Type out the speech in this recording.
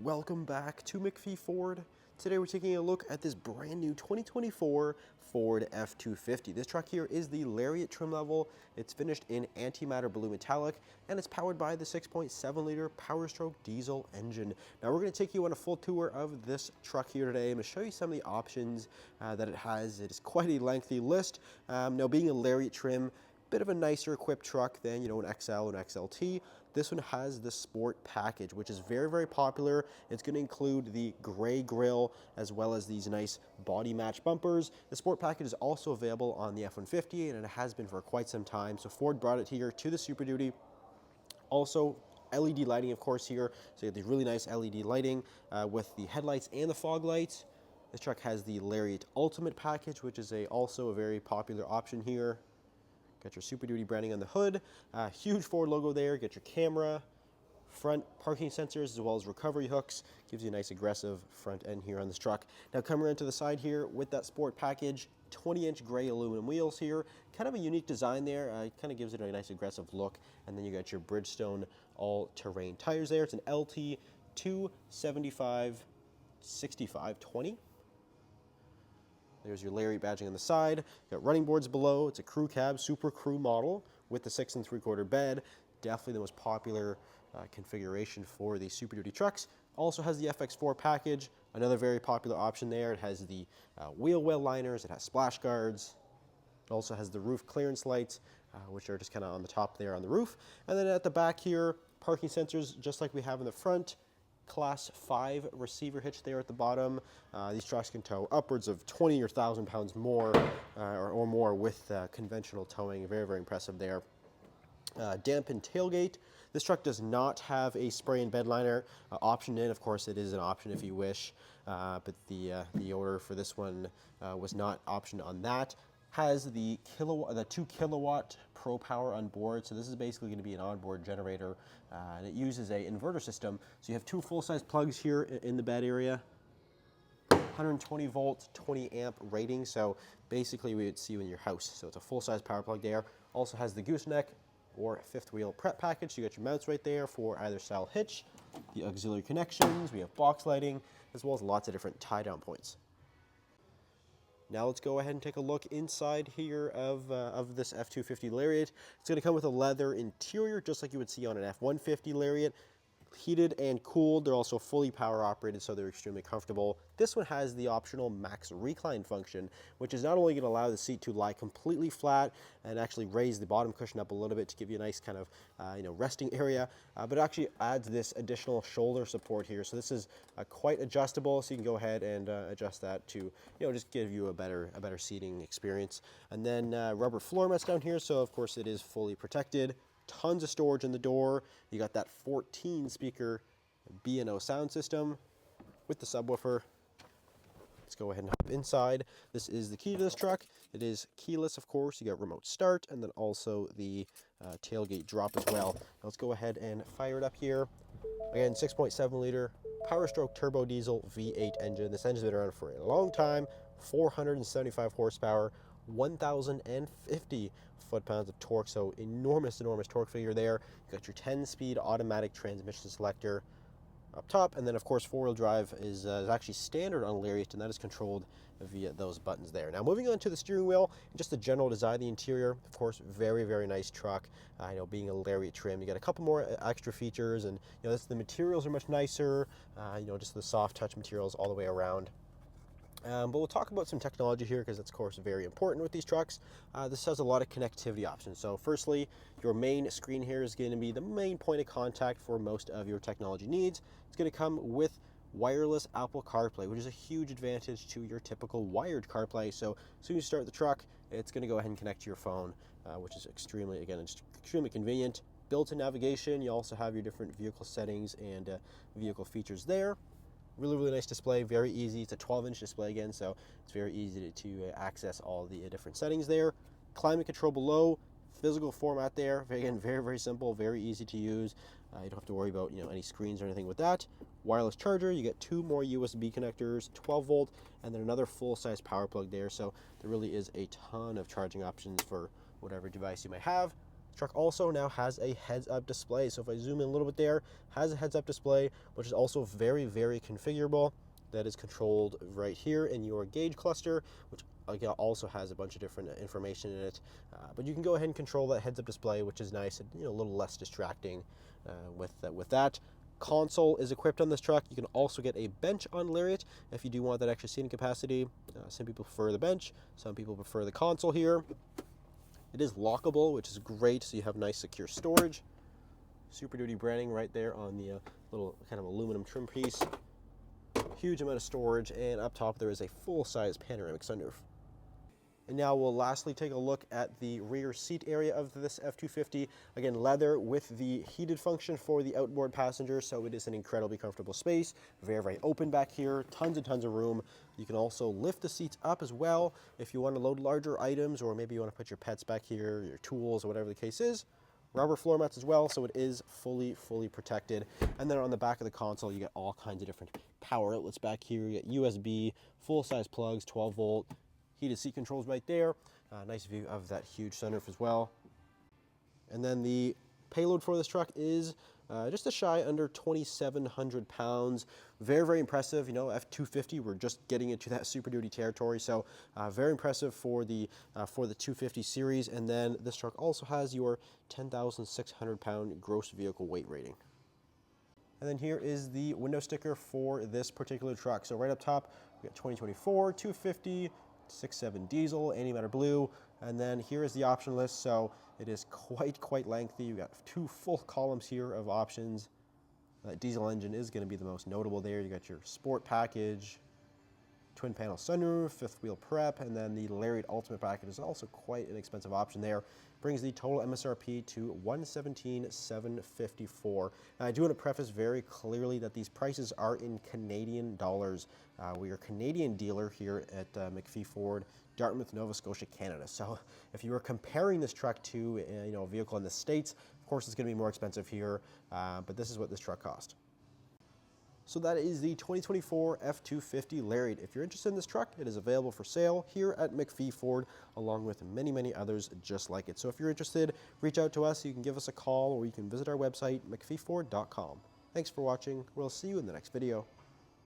Welcome back to MacPhee Ford. Today we're taking a look at this brand new 2024 Ford F-250. This truck here is the Lariat trim level. It's finished in Antimatter Blue Metallic and it's powered by the 6.7 liter Powerstroke diesel engine. Now we're going to take you on a full tour of this truck here today. I'm going to show you some of the options that it has. It is quite a lengthy list. Now being a Lariat trim, bit of a nicer equipped truck than, an XL or an XLT. This one has the Sport package, which is very, very popular. It's going to include the gray grille as well as these nice body match bumpers. The Sport package is also available on the F-150 and it has been for quite some time. So Ford brought it here to the Super Duty. Also, LED lighting, of course, here. So you have the really nice LED lighting with the headlights and the fog lights. This truck has the Lariat Ultimate package, which is also a very popular option here. Got your Super Duty branding on the hood, huge Ford logo there, get your camera, front parking sensors as well as recovery hooks, gives you a nice aggressive front end here on this truck. Now coming around to the side here with that Sport package, 20-inch gray aluminum wheels here, kind of a unique design there, kind of gives it a nice aggressive look, and then you got your Bridgestone all-terrain tires there. It's an LT 275/65/20. There's your Lariat badging on the side. Got running boards below. It's a crew cab, super crew model with the 6 3/4 bed. Definitely the most popular configuration for the Super Duty trucks. Also has the FX4 package, another very popular option there. It has the wheel well liners. It has splash guards. It also has the roof clearance lights, which are just kind of on the top there on the roof. And then at the back here, parking sensors just like we have in the front. Class 5 receiver hitch there at the bottom. These trucks can tow upwards of 20 or 1,000 pounds more or more with conventional towing. Very, very impressive there. Dampened tailgate. This truck does not have a spray and bed liner option in. Of course, it is an option if you wish, but the order for this one was not optioned on that. Has the 2 kilowatt Pro Power on board, so this is basically going to be an onboard generator, and it uses a inverter system. So you have 2 full-size plugs here in the bed area, 120 volt, 20 amp rating. So basically we would see you in your house. So it's a full-size power plug there. Also has the gooseneck or 5th wheel prep package. So you got your mounts right there for either style hitch, the auxiliary connections. We have box lighting as well as lots of different tie-down points. Now let's go ahead and take a look inside here of this F-250 Lariat. It's going to come with a leather interior, just like you would see on an F-150 Lariat. Heated and cooled. They're also fully power operated, so they're extremely comfortable. This one has the optional max recline function, which is not only going to allow the seat to lie completely flat and actually raise the bottom cushion up a little bit to give you a nice kind of resting area, but it actually adds this additional shoulder support here. So this is quite adjustable, so you can go ahead and adjust that to just give you a better seating experience. And then rubber floor mats down here, so of course it is fully protected. Tons of storage in the door. You got that 14 speaker B&O sound system with the subwoofer. Let's go ahead and hop inside. This is the key to this truck. It is keyless, of course. You got remote start and then also the tailgate drop as well. Now let's go ahead and fire it up here. Again, 6.7 liter Powerstroke turbo diesel V8 engine. This engine's been around for a long time. 475 horsepower. 1,050 foot-pounds of torque, so enormous torque figure there. You got your 10-speed automatic transmission selector up top, and then of course 4-wheel drive is actually standard on Lariat, and that is controlled via those buttons there. Now moving on to the steering wheel, and just the general design of the interior, of course, very, very nice truck. Being a Lariat trim, you got a couple more extra features, and the materials are much nicer. Just the soft touch materials all the way around. But we'll talk about some technology here because that's, of course, very important with these trucks. This has a lot of connectivity options. So firstly, your main screen here is going to be the main point of contact for most of your technology needs. It's going to come with wireless Apple CarPlay, which is a huge advantage to your typical wired CarPlay. So as soon as you start the truck, it's going to go ahead and connect to your phone, which is extremely convenient. Built-in navigation. You also have your different vehicle settings and vehicle features there. Really nice display, very easy. It's a 12-inch display again, so it's very easy to access all the different settings there. Climate control below, physical format there. Again, very simple, very easy to use. You don't have to worry about any screens or anything with that. Wireless charger, you get 2 more USB connectors, 12 volt, and then another full-size power plug there. So there really is a ton of charging options for whatever device you might have. Truck also now has a heads-up display. So if I zoom in a little bit there, has a heads-up display, which is also very, very configurable. That is controlled right here in your gauge cluster, which again also has a bunch of different information in it. But you can go ahead and control that heads-up display, which is nice and a little less distracting with that. Console is equipped on this truck. You can also get a bench on Lariat if you do want that extra seating capacity. Some people prefer the bench, some people prefer the console here. It is lockable, which is great, so you have nice secure storage. Super Duty branding right there on the little kind of aluminum trim piece. Huge amount of storage, and up top there is a full-size panoramic sunroof. And now we'll lastly take a look at the rear seat area of this F-250. Again, leather with the heated function for the outboard passenger, so it is an incredibly comfortable space. Very, very open back here, tons and tons of room. You can also lift the seats up as well if you want to load larger items, or maybe you want to put your pets back here, your tools, or whatever the case is. Rubber floor mats as well, so it is fully protected. And then on the back of the console, you get all kinds of different power outlets back here. You get USB, full-size plugs, 12-volt, heated seat controls right there. Nice view of that huge sunroof as well. And then the payload for this truck is just a shy under 2,700 pounds. Very, very impressive. F-250, we're just getting into that Super Duty territory. So very impressive for the 250 series. And then this truck also has your 10,600 pound gross vehicle weight rating. And then here is the window sticker for this particular truck. So right up top, we got 2024, 250, 6.7 diesel, Antimatter Blue, and then here is the option list. So it is quite lengthy. You've got 2 full columns here of options. That diesel engine is going to be the most notable there. You got your sport package, twin panel sunroof, 5th wheel prep, and then the Lariat Ultimate package is also quite an expensive option there. Brings the total MSRP to $117,754. Now, I do want to preface very clearly that these prices are in Canadian dollars. We are a Canadian dealer here at MacPhee Ford, Dartmouth, Nova Scotia, Canada. So if you are comparing this truck to a vehicle in the States, of course it's going to be more expensive here, but this is what this truck cost. So that is the 2024 F-250 Lariat. If you're interested in this truck, it is available for sale here at MacPhee Ford, along with many others just like it. So if you're interested, reach out to us. You can give us a call, or you can visit our website, macpheeford.com. Thanks for watching. We'll see you in the next video.